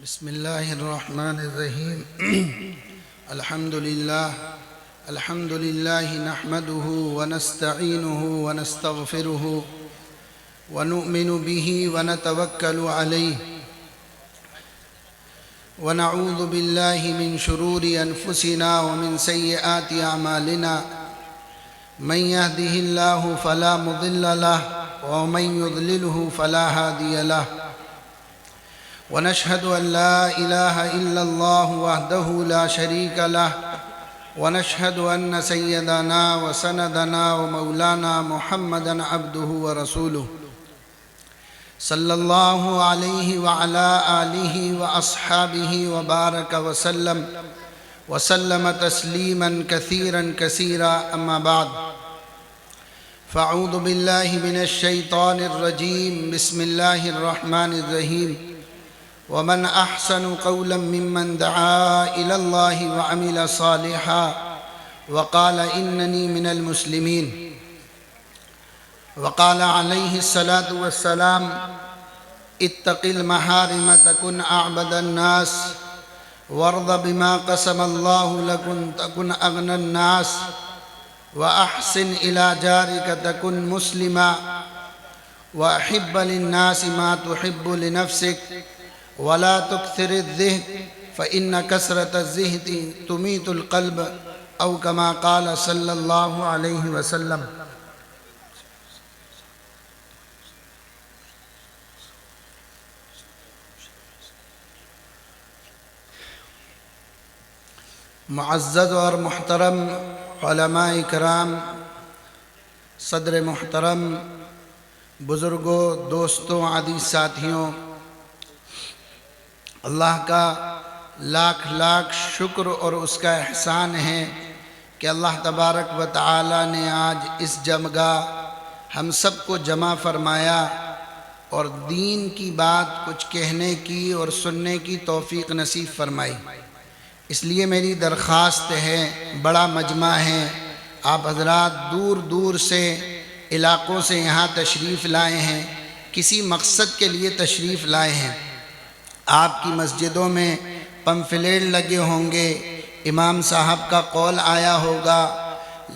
بسم الله الرحمن الرحيم الحمد لله نحمده ونستعينه ونستغفره ونؤمن به ونتوكل عليه ونعوذ بالله من شرور أنفسنا ومن سيئات أعمالنا من يهده الله فلا مضل له ومن يضلله فلا هادي له ونشهد أن لا إله إلا الله وحده لا شريك له ونشهد أن سيدنا وسندنا ومولانا محمدًا عبده ورسوله صلى الله عليه وعلى آله وأصحابه وبارك وسلم تسليماً كثيراً كثيراً أما بعد فأعوذ بالله من الشيطان الرجيم بسم الله الرحمن الرحيم ومن أحسن قولاً ممن دعا إلى الله وعمل صالحاً وقال إنني من المسلمين وقال عليه الصلاة والسلام اتق المحارم تكن أعبد الناس وارض بما قسم الله لكم تكن أغنى الناس وأحسن إلى جارك تكن مسلما وأحب للناس ما تحب لنفسك ولا تكثر الزهد فإن كثرة الزهد تميت القلب أو كما قال صلى الله عليه وسلم۔ معزز اور محترم علماء کرام، صدر محترم، بزرگوں، دوستوں، عزیز ساتھیوں، اللہ کا لاکھ لاکھ شکر اور اس کا احسان ہے کہ اللہ تبارک و تعالی نے آج اس جمگاہ ہم سب کو جمع فرمایا اور دین کی بات کچھ کہنے کی اور سننے کی توفیق نصیب فرمائی۔ اس لیے میری درخواست ہے، بڑا مجمع ہے، آپ حضرات دور دور سے علاقوں سے یہاں تشریف لائے ہیں، کسی مقصد کے لیے تشریف لائے ہیں۔ آپ کی مسجدوں میں پمفلیٹ لگے ہوں گے، امام صاحب کا قول آیا ہوگا،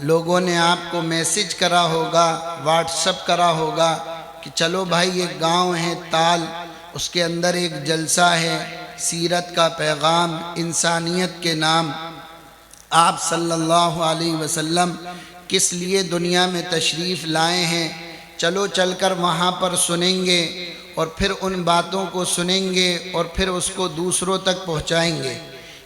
لوگوں نے آپ کو میسج کرا ہوگا، واٹس اپ کرا ہوگا کہ چلو بھائی ایک گاؤں ہے تال، اس کے اندر ایک جلسہ ہے، سیرت کا پیغام، انسانیت کے نام، آپ صلی اللہ علیہ وسلم کس لیے دنیا میں تشریف لائے ہیں، چلو چل کر وہاں پر سنیں گے اور پھر ان باتوں کو سنیں گے اور پھر اس کو دوسروں تک پہنچائیں گے۔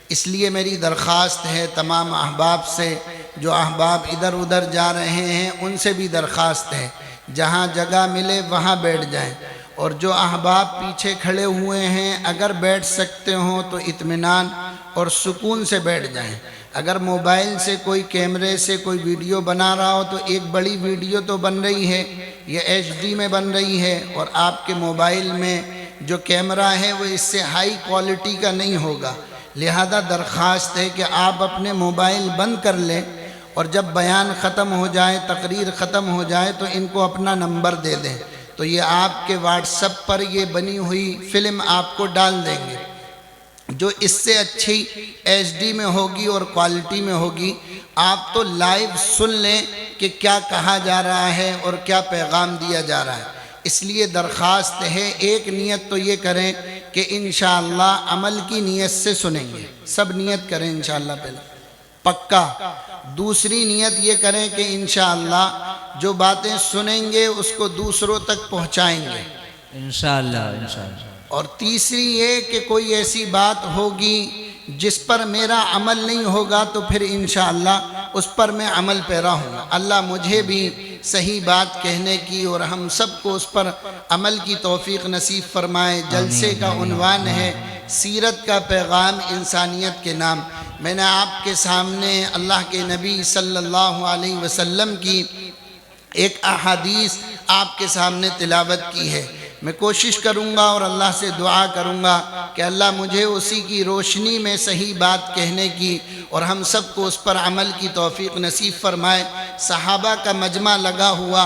اس لیے میری درخواست ہے تمام احباب سے، جو احباب ادھر ادھر جا رہے ہیں ان سے بھی درخواست ہے، جہاں جگہ ملے وہاں بیٹھ جائیں، اور جو احباب پیچھے کھڑے ہوئے ہیں اگر بیٹھ سکتے ہوں تو اطمینان اور سکون سے بیٹھ جائیں۔ اگر موبائل سے کوئی کیمرے سے کوئی ویڈیو بنا رہا ہو تو ایک بڑی ویڈیو تو بن رہی ہے، یہ HD میں بن رہی ہے، اور آپ کے موبائل میں جو کیمرہ ہے وہ اس سے ہائی کوالٹی کا نہیں ہوگا، لہذا درخواست ہے کہ آپ اپنے موبائل بند کر لیں اور جب بیان ختم ہو جائے، تقریر ختم ہو جائے تو ان کو اپنا نمبر دے دیں، تو یہ آپ کے واٹس اپ پر یہ بنی ہوئی فلم آپ کو ڈال دیں گے، جو اس سے اچھی HD میں ہوگی اور کوالٹی میں ہوگی۔ آپ تو لائیو سن لیں کہ کیا کہا جا رہا ہے اور کیا پیغام دیا جا رہا ہے۔ اس لیے درخواست ہے، ایک نیت تو یہ کریں کہ انشاءاللہ عمل کی نیت سے سنیں گے، سب نیت کریں انشاءاللہ پہلے پکا۔ دوسری نیت یہ کریں کہ انشاءاللہ جو باتیں سنیں گے اس کو دوسروں تک پہنچائیں گے انشاءاللہ۔ اور تیسری یہ کہ کوئی ایسی بات ہوگی جس پر میرا عمل نہیں ہوگا تو پھر انشاءاللہ اس پر میں عمل پیرا ہوں گا۔ اللہ مجھے بھی صحیح بات کہنے کی اور ہم سب کو اس پر عمل کی توفیق نصیب فرمائے۔ جلسے کا عنوان ہے سیرت کا پیغام، انسانیت کے نام۔ میں نے آپ کے سامنے اللہ کے نبی صلی اللہ علیہ وسلم کی ایک احادیث آپ کے سامنے تلاوت کی ہے۔ میں کوشش کروں گا اور اللہ سے دعا کروں گا کہ اللہ مجھے اسی کی روشنی میں صحیح بات کہنے کی اور ہم سب کو اس پر عمل کی توفیق نصیب فرمائے۔ صحابہ کا مجمع لگا ہوا،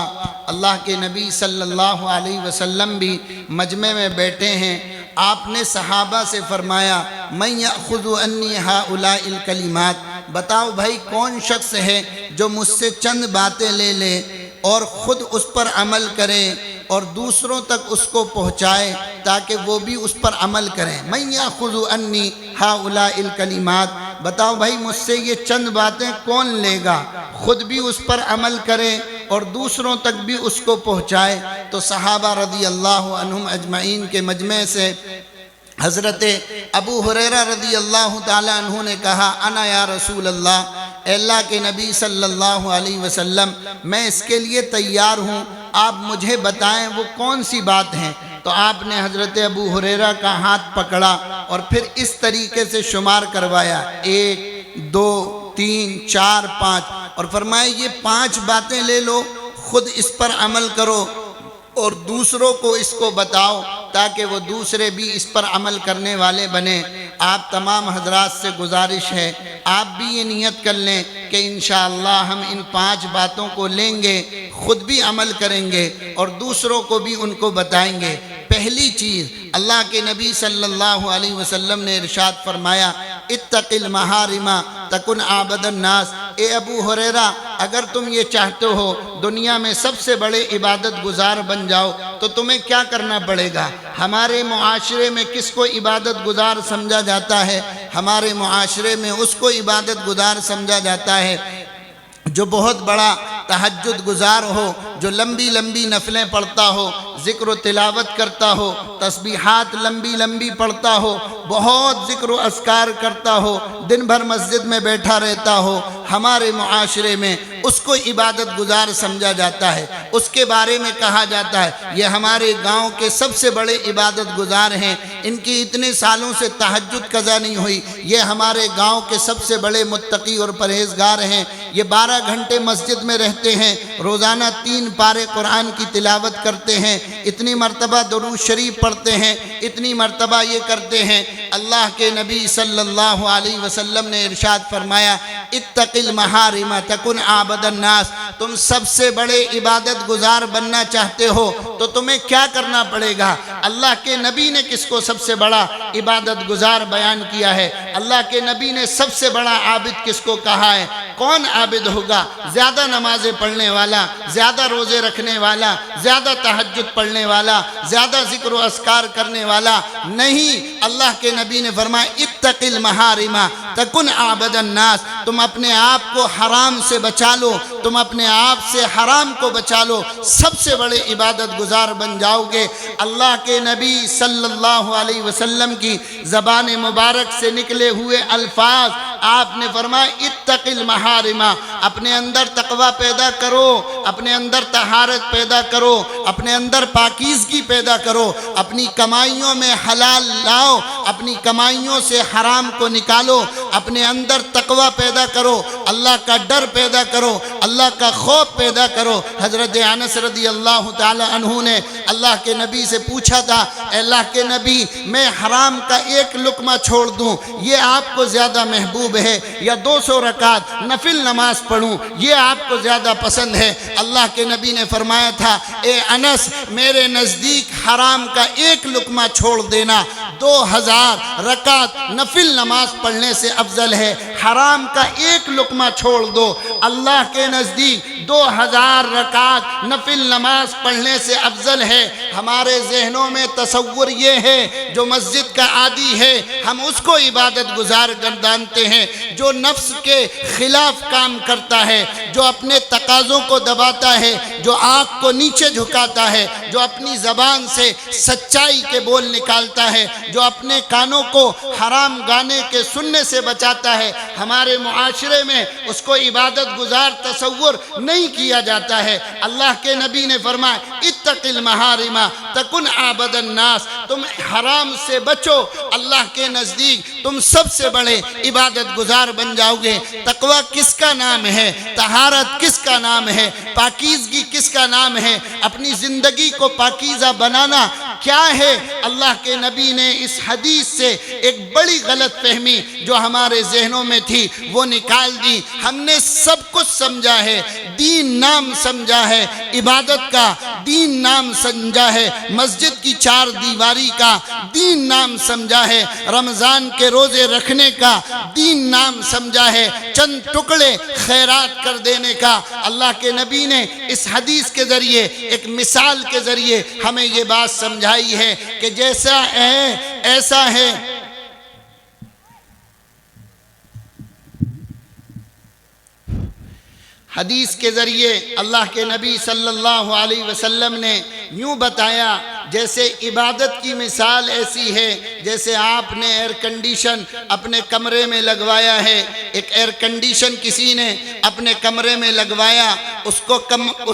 اللہ کے نبی صلی اللہ علیہ وسلم بھی مجمع میں بیٹھے ہیں آپ نے صحابہ سے فرمایا من یأخذ عنی ہؤلاء الکلمات، بتاؤ بھائی کون شخص ہے جو مجھ سے چند باتیں لے لے اور خود اس پر عمل کرے اور دوسروں تک اس کو پہنچائے تاکہ وہ بھی اس پر عمل کریں۔ من یأخذ عنی ہؤلاء الکلمات، بتاؤ بھائی مجھ سے یہ چند باتیں کون لے گا، خود بھی اس پر عمل کرے اور دوسروں تک بھی اس کو پہنچائے۔ تو صحابہ رضی اللہ عنہم اجمعین کے مجمع سے حضرت ابو ہریرہ رضی اللہ تعالیٰ عنہ نے کہا انا یا رسول اللہ، اے اللہ کے نبی صلی اللہ علیہ وسلم میں اس کے لیے تیار ہوں، آپ مجھے بتائیں وہ کون سی بات ہیں۔ تو آپ نے حضرت ابو ہریرہ کا ہاتھ پکڑا اور پھر اس طریقے سے شمار کروایا 1 2 3 4 5 اور فرمایا یہ 5 باتیں لے لو، خود اس پر عمل کرو اور دوسروں کو اس کو بتاؤ تاکہ وہ دوسرے بھی اس پر عمل کرنے والے بنیں۔ آپ تمام حضرات سے گزارش ہے آپ بھی یہ نیت کر لیں کہ انشاءاللہ ہم ان 5 باتوں کو لیں گے، خود بھی عمل کریں گے اور دوسروں کو بھی ان کو بتائیں گے۔ پہلی چیز اللہ کے نبی صلی اللہ علیہ وسلم نے ارشاد فرمایا اتق المحارم تکن عابد الناس۔ اے ابو ہریرہ اگر تم یہ چاہتے ہو دنیا میں سب سے بڑے عبادت گزار بن جاؤ تو تمہیں کیا کرنا پڑے گا؟ ہمارے معاشرے میں کس کو عبادت گزار سمجھا جاتا ہے؟ ہمارے معاشرے میں اس کو عبادت گزار سمجھا جاتا ہے جو بہت بڑا تہجد گزار ہو، جو لمبی لمبی نفلیں پڑھتا ہو، ذکر و تلاوت کرتا ہو، تسبیحات لمبی لمبی پڑھتا ہو، بہت ذکر و اذکار کرتا ہو، دن بھر مسجد میں بیٹھا رہتا ہو۔ ہمارے معاشرے میں اس کو عبادت گزار سمجھا جاتا ہے، اس کے بارے میں کہا جاتا ہے یہ ہمارے گاؤں کے سب سے بڑے عبادت گزار ہیں، ان کی اتنے سالوں سے تہجد قضا نہیں ہوئی، یہ ہمارے گاؤں کے سب سے بڑے متقی اور پرہیزگار ہیں، یہ 12 گھنٹے مسجد میں رہتے ہیں، روزانہ 3 پارے قرآن کی تلاوت کرتے ہیں، اتنی مرتبہ درود شریف پڑھتے ہیں، اتنی مرتبہ یہ کرتے ہیں۔ اللہ کے نبی صلی اللہ علیہ وسلم نے ارشاد فرمایا اتق المحارم تکن عابد الناس، تم سب سے بڑے عبادت گزار بننا چاہتے ہو تو تمہیں کیا کرنا پڑے گا؟ اللہ کے نبی نے کس کو سب سے بڑا عبادت گزار بیان کیا ہے؟ اللہ کے نبی نے سب سے بڑا عابد کس کو کہا ہے؟ کون عابد ہوگا؟ زیادہ نمازیں پڑھنے والا، زیادہ روزے رکھنے والا، زیادہ تہجد پڑھنے والا، زیادہ ذکر و اذکار کرنے والا نہیں۔ اللہ کے نبی نے فرمایا اتق المحارم تکن عابد الناس، تم اپنے آپ کو حرام سے بچا لو، تم اپنے آپ سے حرام کو بچا لو، سب سے بڑے عبادت گزار بن جاؤ گے۔ اللہ کے نبی صلی اللہ علیہ وسلم کی زبان مبارک سے نکلے ہوئے الفاظ آپ نے فرمایا اتق المحارم، اپنے اندر تقوی پیدا کرو، اپنے اندر طہارت پیدا کرو، اپنے اندر پاکیزگی پیدا کرو، اپنی کمائیوں میں حلال لاؤ، اپنی کمائیوں سے حرام کو نکالو، اپنے اندر تقوی پیدا کرو، اللہ کا ڈر پیدا کرو، اللہ کا خوف پیدا کرو۔ حضرت انس رضی اللہ تعالی عنہ نے اللہ کے نبی سے پوچھا تھا اے اللہ کے نبی میں حرام کا 1 لقمہ چھوڑ دوں یہ آپ کو زیادہ محبوب ہے یا 200 رکعت نفل نماز پڑھوں یہ آپ کو زیادہ پسند ہے؟ اللہ کے نبی نے فرمایا تھا اے انس میرے نزدیک حرام کا 1 لقمہ چھوڑ دینا 2000 رکعت نفل نماز پڑھنے سے افضل ہے۔ حرام کا 1 لقمہ چھوڑ دو، اللہ کے نزدیک 2000 رکعت نفل نماز پڑھنے سے افضل ہے۔ ہمارے ذہنوں میں تصور یہ ہے جو مسجد کا عادی ہے ہم اس کو عبادت گزار گردانتے ہیں، جو نفس کے خلاف کام کرتا ہے، جو اپنے تقاضوں کو دباتا ہے، جو آنکھ کو نیچے جھکاتا ہے، جو اپنی زبان سے سچائی کے بول نکالتا ہے، جو اپنے کانوں کو حرام گانے کے سننے سے بچاتا ہے، ہمارے معاشرے میں اس کو عبادت گزار تصور نہیں کیا جاتا ہے۔ اللہ کے نبی نے فرمایا اتق المحارم تکن عابد الناس، تم حرام سے بچو، اللہ کے نزدیک تم سب سے بڑے عبادت گزار بن جاؤ گے۔ تقوی کس کا نام ہے؟ طہارت کس کا نام ہے؟ پاکیزگی کس کا نام ہے؟ اپنی زندگی کو پاکیزہ بنانا کیا ہے؟ اللہ کے نبی نے اس حدیث سے ایک بڑی غلط فہمی جو ہمارے ذہنوں میں تھی وہ نکال دی۔ ہم نے سب کچھ سمجھا ہے، دین نام سمجھا ہے، عبادت کا دین نام سمجھا ہے، مسجد کی چار دیواری کا دین نام سمجھا ہے، رمضان کے روزے رکھنے کا دین نام سمجھا ہے، چند ٹکڑے خیرات کر دینے کا۔ اللہ کے نبی نے اس حدیث کے ذریعے ایک مثال کے ذریعے ہمیں یہ بات سمجھائی ہے کہ جیسا ہے ایسا ہے۔ حدیث کے ذریعے اللہ کے نبی صلی اللہ علیہ وسلم نے یوں بتایا، جیسے عبادت کی مثال ایسی ہے جیسے آپ نے ایئر کنڈیشن اپنے کمرے میں لگوایا ہے۔ ایک ایئر کنڈیشن کسی نے اپنے کمرے میں لگوایا، اس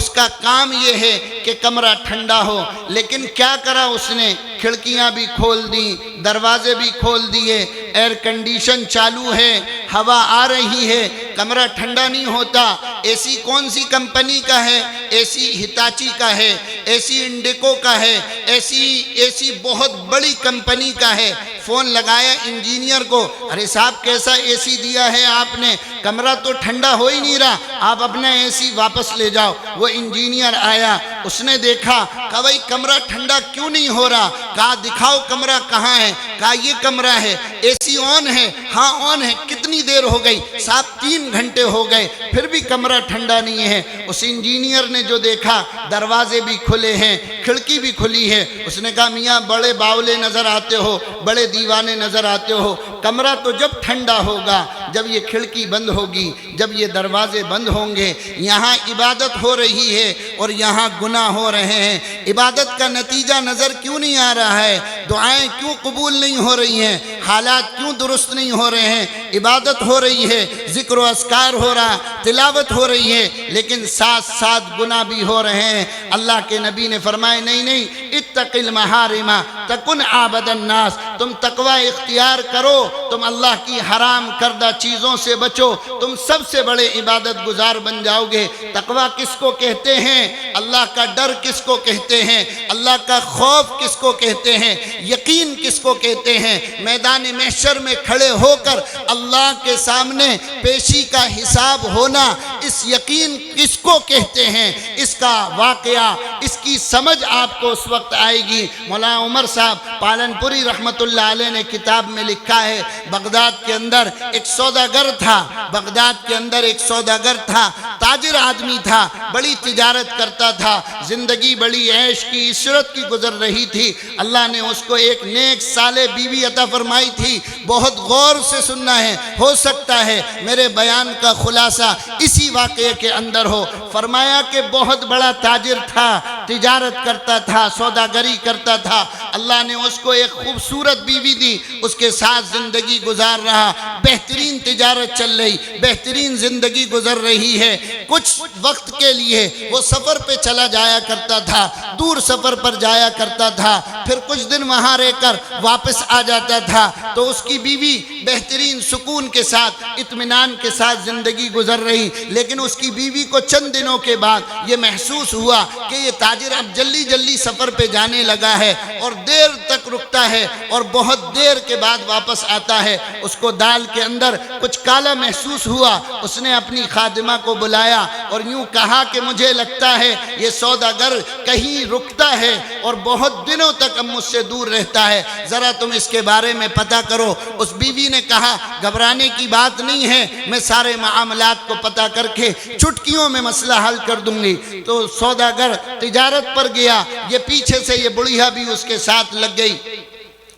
کا کام یہ ہے کہ کمرہ ٹھنڈا ہو، لیکن کیا کرا اس نے؟ کھڑکیاں بھی کھول دیں، دروازے بھی کھول دیے، ایئر کنڈیشن چالو ہے، ہوا آ رہی ہے، کمرہ ٹھنڈا نہیں ہوتا۔ اے سی کون سی کمپنی کا ہے؟ اے سی ہتاچی کا ہے، اے سی انڈیکو کا ہے، اے سی بہت بڑی کمپنی کا ہے۔ فون لگایا انجینئر کو، ارے صاحب کیسا اے سی دیا ہے آپ نے، کمرہ تو ٹھنڈا ہو ہی نہیں رہا، آپ اپنا اے سی واپس لے جاؤ۔ وہ انجینئر آیا، اس نے دیکھا، کہا بھائی کمرہ ٹھنڈا کیوں نہیں ہو رہا؟ کہا دکھاؤ کمرہ کہاں ہے؟ کہا یہ کمرہ ہے، اے سی آن ہے؟ ہاں آن ہے۔ کتنی دیر ہو گئی؟ صاحب 3 گھنٹے ہو گئے، پھر بھی کمرہ ٹھنڈا نہیں ہے۔ اس انجینئر نے جو دیکھا، دروازے بھی کھلے ہیں، کھڑکی بھی کھلی ہے، اس نے کہا میاں بڑے باولے نظر آتے ہو، بڑے دیوانے نظر آتے ہو، کمرہ تو جب ٹھنڈا ہوگا جب یہ کھڑکی بند ہوگی، جب یہ دروازے بند ہوں گے۔ یہاں عبادت ہو رہی ہے اور یہاں گناہ ہو رہے ہیں، عبادت کا نتیجہ نظر کیوں نہیں آ رہا ہے؟ دعائیں کیوں قبول نہیں ہو رہی ہیں؟ حالات کیوں درست نہیں ہو رہے ہیں؟ عبادت ہو رہی ہے، ذکر و اذکار ہو رہا، تلاوت ہو رہی ہے، لیکن ساتھ ساتھ گناہ بھی ہو رہے ہیں۔ اللہ کے نبی نے فرمایا نہیں، اتق المحارم تکن عابد الناس، تم تقوی اختیار کرو، تم اللہ کی حرام کردہ چیزوں سے بچو، تم سب سے بڑے عبادت گزار بن جاؤ گے۔ تقوی کس کو کہتے ہیں؟ اللہ کا ڈر کس کو کہتے ہیں؟ اللہ کا خوف کس کو کہتے ہیں؟ یقین کس کو کہتے ہیں؟ میدان محشر میں کھڑے ہو کر اللہ کے سامنے پیشی کا حساب ہونا، اس یقین کس کو کہتے ہیں؟ اس کا واقعہ، اس کی سمجھ آپ کو اس وقت آئے گی۔ مولانا عمر صاحب پالنپوری رحمت اللہ علیہ نے کتاب میں لکھا ہے، بغداد کے اندر ایک سوداگر تھا، بغداد کے اندر ایک سوداگر تھا، تاجر آدمی تھا، بڑی تجارت کرتا تھا، زندگی بڑی عیش کی عشرت کی گزر رہی تھی۔ اللہ نے اس کو ایک نیک صالح بیوی عطا فرمائی تھی۔ بہت غور سے سننا ہے، ہو سکتا ہے میرے بیان کا خلاصہ اسی واقعے کے اندر ہو۔ فرمایا کہ بہت بڑا تاجر تھا، تجارت کرتا تھا، سوداگری کرتا تھا، اللہ نے اس کو ایک خوبصورت بیوی دی، اس کے ساتھ زندگی گزار رہا، بہترین تجارت چل رہی، بہترین زندگی گزر رہی ہے۔ کچھ وقت کے لیے وہ سفر پہ چلا جایا کرتا تھا، دور سفر پر جایا کرتا تھا، پھر کچھ دن وہاں رہ کر واپس آ جاتا تھا، تو اس کی بیوی بہترین سکون کے ساتھ، اطمینان کے ساتھ زندگی گزر رہی، لیکن اس کی بیوی کو چند دنوں کے بعد یہ محسوس ہوا کہ یہ تاجر اب جلدی جلدی سفر پہ جانے لگا ہے اور دیر تک رکتا ہے اور بہت دیر کے بعد واپس آتا ہے۔ اس کو دال کے اندر کچھ کالا محسوس ہوا، اس نے اپنی خادمہ کو بلایا اور یوں کہا کہ مجھے لگتا ہے یہ سوداگر کہیں رکتا ہے اور بہت دنوں تک اب مجھ سے دور رہتا ہے، ذرا تم اس کے بارے میں پتہ کرو۔ اس بیوی نے کہا گھبرانے کی بات نہیں ہے، میں سارے معاملات کو پتہ کر کے چٹکیوں میں مسئلہ حل کر دوں گی۔ تو سوداگر تجارت پر گیا، یہ پیچھے سے یہ بڑھیا بھی اس کے ساتھ لگ گئی،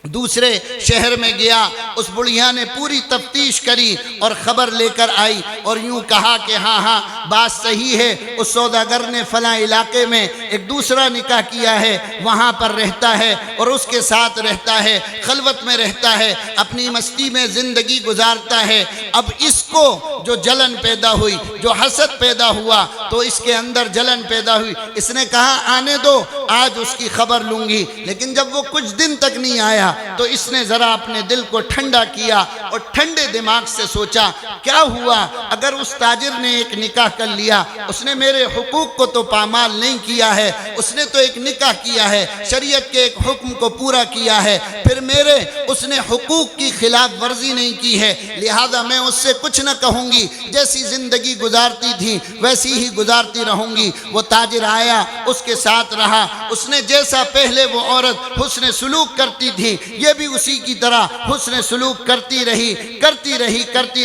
دوسرے شہر میں گیا، اس بڑھیا نے پوری تفتیش کری اور خبر لے کر آئی اور یوں کہا کہ ہاں بات صحیح ہے، اس سوداگر نے فلاں علاقے میں ایک دوسرا نکاح کیا ہے، وہاں پر رہتا ہے اور اس کے ساتھ رہتا ہے، خلوت میں رہتا ہے، اپنی مستی میں زندگی گزارتا ہے۔ اب اس کو جو جلن پیدا ہوئی، جو حسد پیدا ہوا، تو اس کے اندر جلن پیدا ہوئی، اس نے کہا آنے دو، آج اس کی خبر لوں گی۔ لیکن جب وہ کچھ دن تک نہیں آیا تو اس نے ذرا اپنے دل کو ٹھنڈا کیا اور ٹھنڈے دماغ سے سوچا کیا ہوا اگر اس تاجر نے ایک نکاح کر لیا، اس نے میرے حقوق کو تو پامال نہیں کیا ہے، اس نے تو ایک نکاح کیا ہے، شریعت کے ایک حکم کو پورا کیا ہے، پھر پھر میرے اس نے حقوق کی خلاف ورزی نہیں کی ہے، لہذا میں اس سے کچھ نہ کہوں گی، جیسی زندگی گزارتی تھی ویسی ہی گزارتی رہوں گی۔ وہ تاجر آیا، اس کے ساتھ رہا، اس نے جیسا پہلے وہ عورت حسن سلوک کرتی تھی یہ بھی اسی کی طرح حسن سلوک کرتی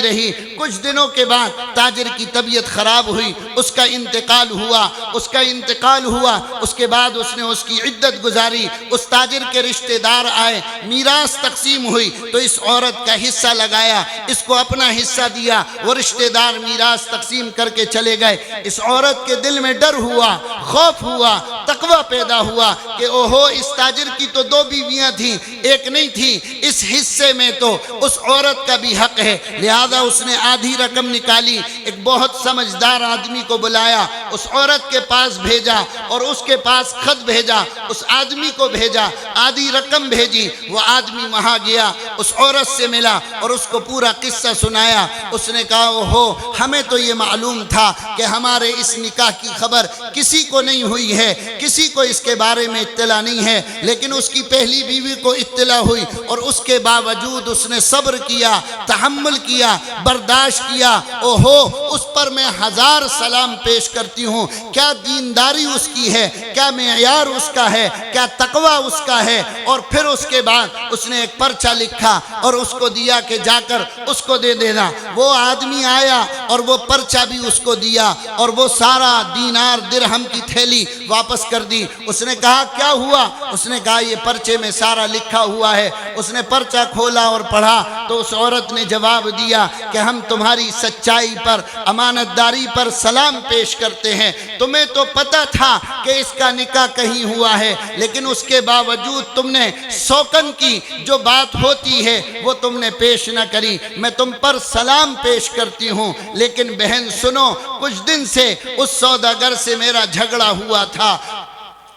رہی۔ کچھ دنوں کے بعد تاجر کی طبیعت خراب ہوئی، اس کا انتقال ہوا۔ اس کے بعد اس نے اس کی عدت گزاری، اس تاجر کے رشتہ دار آئے، میراث تقسیم ہوئی تو اس عورت کا حصہ لگایا، اس کو اپنا حصہ دیا، وہ رشتہ دار میراث تقسیم کر کے چلے گئے۔ اس عورت کے دل میں ڈر ہوا، خوف ہوا، تقوی پیدا ہوا کہ اوہو اس تاجر کی تو 2 بیویاں تھیں، ایک نہیں تھی، اس حصے میں تو اس عورت کا بھی حق ہے۔ لہذا اس نے آدھی رقم نکالی، ایک بہت سمجھدار آدمی کو بلایا، اس عورت کے پاس بھیجا اور اس کے پاس خط بھیجا، اس آدمی کو بھیجا، آدھی رقم بھیجی۔ وہ آدمی وہاں گیا، اس عورت سے ملا اور اس کو پورا قصہ سنایا۔ اس نے کہا اوہو ہمیں تو یہ معلوم تھا کہ ہمارے اس نکاح کی خبر کسی کو نہیں ہوئی ہے، کسی کو اس کے بارے میں اطلاع نہیں ہے، لیکن اس کی پہلی بیوی کو اطلاع ہوئی اور اس کے باوجود اس نے صبر کیا، تحمل کیا، برداشت کیا۔ اوہو اس پر میں 1000 سلام پیش کرتی ہوں، کیا دینداری اس کی ہے، کیا معیار اس کا ہے، کیا تقوی اس کا ہے۔ اور پھر اس کے بعد اس نے ایک پرچہ لکھا اور اس کو دیا کہ جا کر اس کو دے دینا۔ وہ آدمی آیا اور وہ پرچہ بھی اس کو دیا اور وہ سارا دینار درہم کی تھیلی واپس کر دی۔ اس نے کہا کیا ہوا؟ اس نے کہا یہ پرچے میں سارا لکھا ہوا ہے۔ اس نے پرچہ کھولا اور پڑھا تو اس عورت نے جواب دیا کہ ہم تمہاری سچائی پر، امانت داری پر سلام پیش کرتے ہیں، تمہیں تو پتہ تھا کہ اس کا نکاح کہیں ہوا ہے، لیکن اس کے باوجود تم نے سوکن کی جو بات ہوتی ہے وہ تم نے پیش نہ کری۔ میں تم پر سلام پیش کرتی ہوں، لیکن بہن سنو، کچھ دن سے اس سوداگر سے میرا جھگڑا ہوا تھا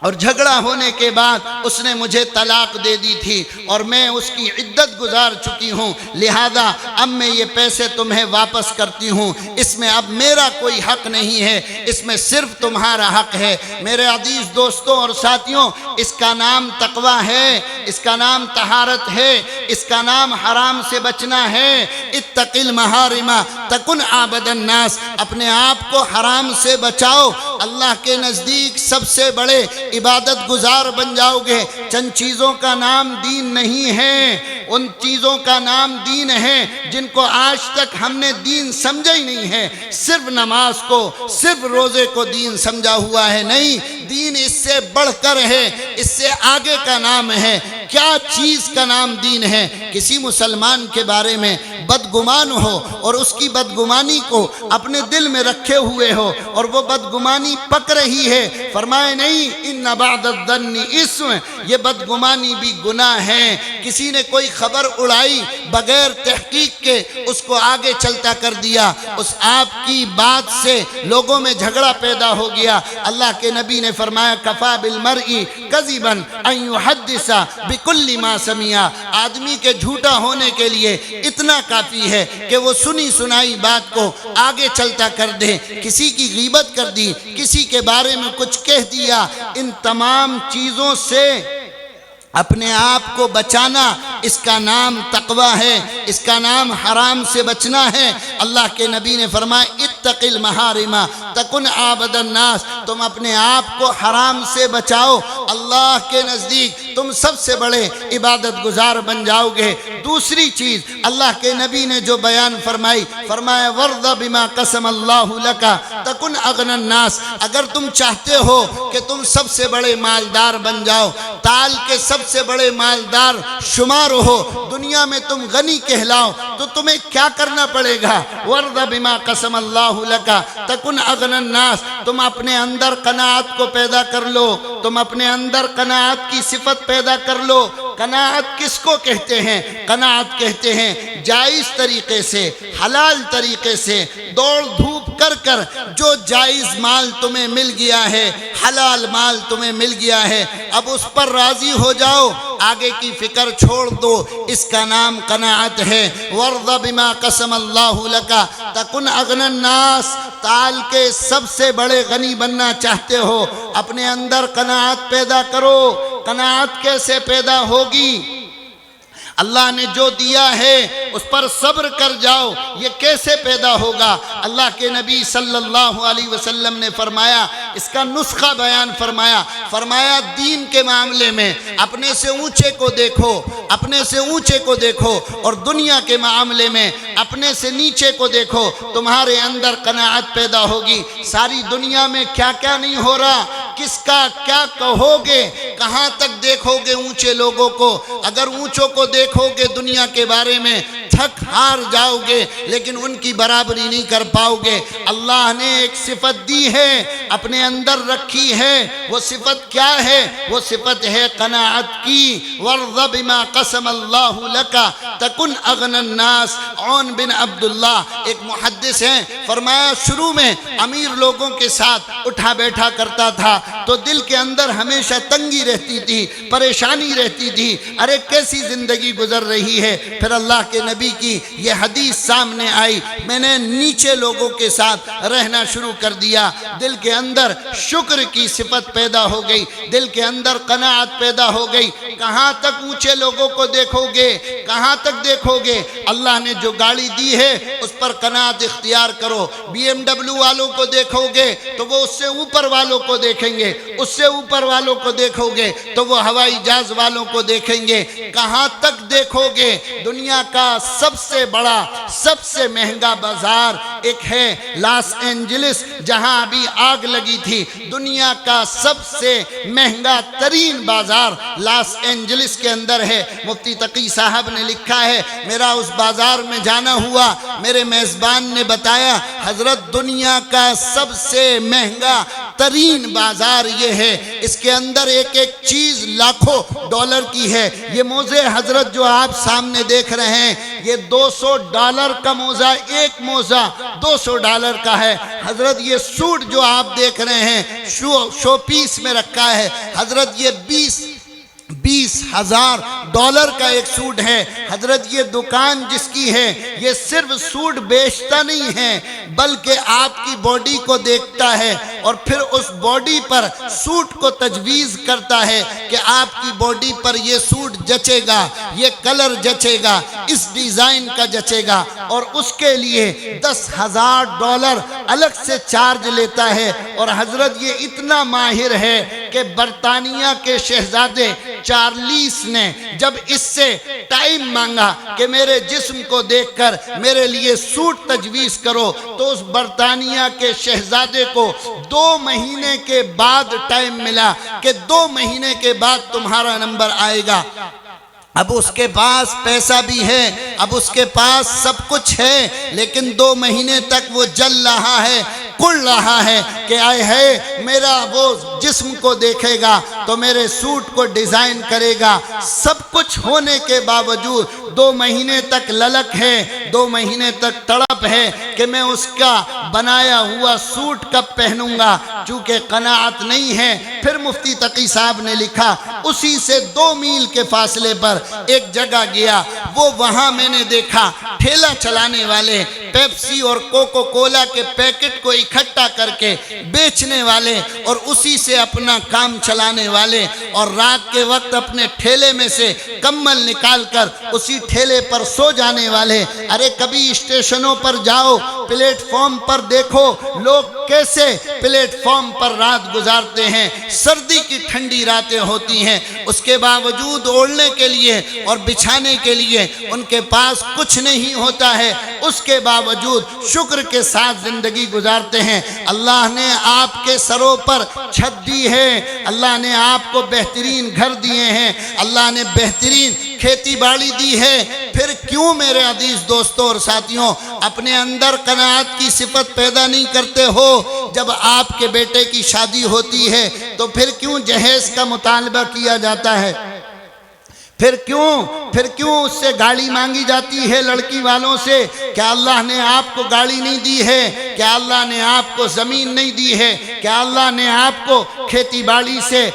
اور جھگڑا ہونے کے بعد اس نے مجھے طلاق دے دی تھی اور میں اس کی عدت گزار چکی ہوں، لہذا اب میں یہ پیسے تمہیں واپس کرتی ہوں، اس میں اب میرا کوئی حق نہیں ہے، اس میں صرف تمہارا حق ہے۔ میرے عزیز دوستوں اور ساتھیوں، اس کا نام تقوی ہے، اس کا نام طہارت ہے، اس کا نام حرام سے بچنا ہے۔ اتق المحارم تکن عابد الناس، اپنے آپ کو حرام سے بچاؤ، اللہ کے نزدیک سب سے بڑے عبادت گزار بن جاؤ گے۔ چند چیزوں کا نام دین نہیں ہے، ان چیزوں کا نام دین ہے جن کو آج تک ہم نے دین سمجھا ہی نہیں ہے۔ صرف نماز کو، صرف روزے کو دین سمجھا ہوا ہے، نہیں، دین اس سے بڑھ کر ہے، اس سے آگے کا نام ہے۔ کیا چیز کا نام دین ہے؟ کسی مسلمان کے بارے میں بدگمان ہو اور اس کی بدگمانی کو اپنے دل میں رکھے ہوئے ہو اور وہ بدگمانی پک رہی ہے، فرمائے نہیں ان بعد الظن اسم، یہ بدگمانی بھی گناہ ہے۔ کسی نے کوئی خبر اڑائی بغیر تحقیق کے، اس کو آگے چلتا کر دیا، اس آپ کی بات سے لوگوں میں جھگڑا پیدا ہو گیا۔ اللہ کے نبی نے فرمایا کفا بالمرء کذبا ان یحدث بکل ما سمع، آدمی کے جھوٹا ہونے کے لیے اتنا کافی ہے کہ وہ سنی سنائی بات کو آگے چلتا کر دے۔ کسی کی غیبت کر دی، کسی کے بارے میں کچھ کہہ دیا، ان تمام چیزوں سے اپنے آپ کو بچانا، اس کا نام تقوی ہے، اس کا نام حرام سے بچنا ہے۔ اللہ کے نبی نے فرمایا اتق المحارم تکن عابد الناس، تم اپنے آپ کو حرام سے بچاؤ، اللہ کے نزدیک تم سب سے بڑے عبادت گزار بن جاؤ گے۔ دوسری چیز اللہ کے نبی نے جو بیان فرمائی، فرمایا ورض بما قسم اللہ لک تکن اغنى الناس، اگر تم چاہتے ہو کہ تم سب سے بڑے مالدار بن جاؤ، تال کے سب سے بڑے مالدار شمار ہو، دنیا میں تم غنی کہلاؤ، تو تمہیں کیا کرنا پڑے گا؟ ورض بما قسم اللہ لک تکن اغنى الناس، تم اپنے اندر قناعت کو پیدا کر لو، تم اپنے اندر قناعت کی صفت پیدا کر لو۔ قناعت کس کو کہتے ہیں؟ قناعت کہتے ہیں جائز طریقے سے، حلال طریقے سے دوڑ دھوپ کر کر جو جائز مال تمہیں مل گیا ہے، حلال مال تمہیں مل گیا ہے، اب اس پر راضی ہو جاؤ، آگے کی فکر چھوڑ دو، اس کا نام قناعت ہے۔ ورض بما قسم اللہ لک تکن اغنى الناس، تال کے سب سے بڑے غنی بننا چاہتے ہو، اپنے اندر قناعت پیدا کرو۔ قناعت کیسے پیدا ہوگی؟ اللہ نے جو دیا ہے اس پر صبر کر جاؤ، یہ کیسے پیدا ہوگا؟ اللہ کے نبی صلی اللہ علیہ وسلم نے فرمایا، اس کا نسخہ بیان فرمایا دین کے معاملے میں اپنے سے اونچے کو دیکھو، اپنے سے اونچے کو دیکھو، اور دنیا کے معاملے میں اپنے سے نیچے کو دیکھو، تمہارے اندر قناعت پیدا ہوگی۔ ساری دنیا میں کیا کیا نہیں ہو رہا، کس کا کیا کہو گے، کہاں تک دیکھو گے اونچے لوگوں کو؟ اگر اونچوں کو دیکھو گے دنیا کے بارے میں تھک ہار جاؤ گے، لیکن ان کی برابری نہیں کر پاؤ گے۔ اللہ نے ایک صفت دی ہے، اپنے اندر رکھی ہے، وہ صفت کیا ہے؟ وہ صفت ہے قناعت کی۔ وَارْضَ بِمَا قَسَمَ اللَّهُ لَكَ تَكُنْ أَغْنَى النَّاسِ۔ عون بن عبداللہ ایک محدث ہیں، فرمایا شروع میں امیر لوگوں کے ساتھ اٹھا بیٹھا کرتا تھا تو دل کے اندر ہمیشہ تنگی رہتی تھی، پریشانی رہتی تھی، ارے کیسی زندگی گزر رہی ہے۔ پھر اللہ کے نبی کی یہ حدیث سامنے آئی، میں نے نیچے لوگوں کے ساتھ رہنا شروع کر دیا، دل کے اندر شکر کی صفت پیدا ہو گئی، دل کے اندر قناعت پیدا ہو گئی۔ کہاں تک اونچے لوگوں کو دیکھو گے، کہاں تک دیکھو گے؟ اللہ نے جو گاڑی دی ہے اس پر قناعت اختیار کرو۔ بی ایم ڈبلیو والوں کو دیکھو گے تو وہ اس سے اوپر والوں کو دیکھیں گے، اس سے اوپر والوں کو دیکھو گے تو وہ ہوائی جہاز والوں کو دیکھیں گے۔ کہاں تک دیکھو گے؟ دنیا کا سب سے بڑا، سب سے مہنگا بازار ایک ہے لاس اینجلس، جہاں ابھی آگ لگی تھی۔ دنیا کا سب سے مہنگا ترین بازار لاس اینجلس کے اندر ہے۔ مفتی تقی صاحب نے لکھا ہے، میرا اس بازار میں جانا ہوا، میرے میزبان نے بتایا حضرت دنیا کا سب سے مہنگا ترین بازار یہ ہے، اس کے اندر ایک ایک چیز لاکھوں ڈالر کی ہے۔ یہ موزے حضرت جو آپ سامنے دیکھ رہے ہیں، یہ $200 کا موزہ، ایک موزہ $200 کا ہے۔ حضرت یہ سوٹ جو آپ دیکھ رہے ہیں شو پیس میں رکھا ہے، حضرت یہ $20,000 کا ایک سوٹ ہے۔ حضرت یہ دکان جس کی ہے یہ صرف سوٹ بیچتا نہیں ہے بلکہ آپ کی باڈی کو دیکھتا ہے اور پھر اس باڈی پر سوٹ کو تجویز کرتا ہے کہ آپ کی باڈی پر یہ سوٹ جچے گا، یہ کلر جچے گا، اس ڈیزائن کا جچے گا، اور اس کے لیے $10,000 الگ سے چارج لیتا ہے۔ اور حضرت یہ اتنا ماہر ہے کہ برطانیہ کے شہزادے چارلیس نے جب اس سے ٹائم مانگا کہ میرے جسم کو دیکھ کر میرے لیے سوٹ تجویز کرو، تو اس برطانیہ کے شہزادے کو 2 مہینے کے بعد ٹائم ملا کہ 2 مہینے کے بعد تمہارا نمبر آئے گا۔ اب اس کے پاس پیسہ بھی ہے، اب اس کے پاس سب کچھ ہے، لیکن 2 مہینے تک وہ جل رہا ہے، کڑ رہا ہے کہ آئے ہے میرا وہ جسم کو دیکھے گا تو میرے سوٹ کو ڈیزائن کرے گا۔ سب کچھ ہونے کے باوجود 2 مہینے تک للک ہے، 2 مہینے تک تڑپ ہے کہ میں اس کا بنایا ہوا سوٹ کب پہنوں گا، چونکہ قناعت نہیں ہے۔ پھر مفتی تقی صاحب نے لکھا، اسی سے 2 میل کے فاصلے پر ایک جگہ گیا، وہ وہاں میں نے دیکھا ٹھیلا چلانے والے پیپسی اور کوکو کولا کے پیکٹ کو اکٹھا کر کے بیچنے والے اور اسی سے اپنا کام چلانے والے، اور رات کے وقت اپنے ٹھیلے میں سے کمل نکال کر اسی ٹھیلے پر سو جانے والے۔ ارے کبھی اسٹیشنوں پر جاؤ، پلیٹ فارم پر دیکھو لوگ کیسے پلیٹ فارم پر رات گزارتے ہیں۔ سردی کی ٹھنڈی راتیں ہوتی ہیں، اس کے باوجود اوڑھنے کے لیے اور بچھانے کے لیے ان کے پاس کچھ نہیں ہوتا ہے، اس کے باوجود شکر کے ساتھ زندگی گزارتے ہیں۔ اللہ نے آپ کے سروں پر چھت دی ہے، اللہ نے آپ کو بہترین گھر دیے ہیں، اللہ نے بہترین کھیتی باڑی دی ہے۔ پھر کیوں میرے عزیز دوستوں اور ساتھیوں اپنے اندر قناعت کی صفت پیدا نہیں کرتے ہو؟ جب آپ کے بیٹے کی شادی ہوتی ہے تو پھر کیوں جہیز کا مطالبہ کیا جاتا ہے؟ پھر کیوں اس سے گاڑی مانگی جاتی ہے لڑکی والوں سے؟ کیا اللہ نے آپ کو گاڑی نہیں دی ہے؟ کیا اللہ نے آپ کو زمین نہیں دی ہے؟ کیا اللہ نے آپ کو کھیتی باڑی سے